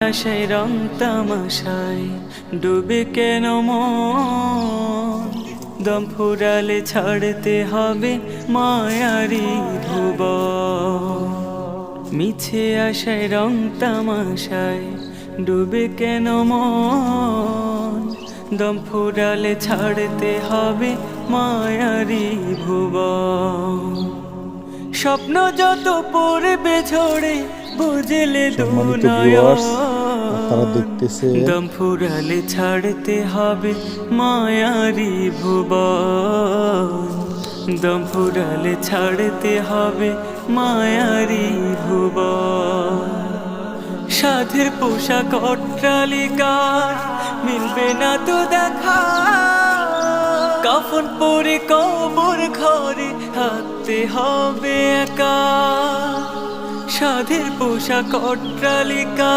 আশায় রং তামাশায় ডুবে কেন মন, দম ফুরালে ছাড়তে হবে মায়ারি ভুবন। মিছে আশায় রং তামাশায় ডুবে কেন মন, দম ফুরালে ছাড়তে হবে মায়ারি ভুবন। স্বপ্ন যত পড়বে ঝরে বুঝলে সম্মানিত ভিউয়ার্স, আপনারা দেখতেছেন দম ফুরালে ছাড়তে হবে মায়ারি ভুবন, দম ফুরালে ছাড়তে হবে মায়ারি ভুবন। সাধের পোশাক অট্টালিকার মিলবে না তো দেখা, কাফন পরে কবর ঘরে থাকতে হবে একা। সাধের পোশাক অট্টালিকা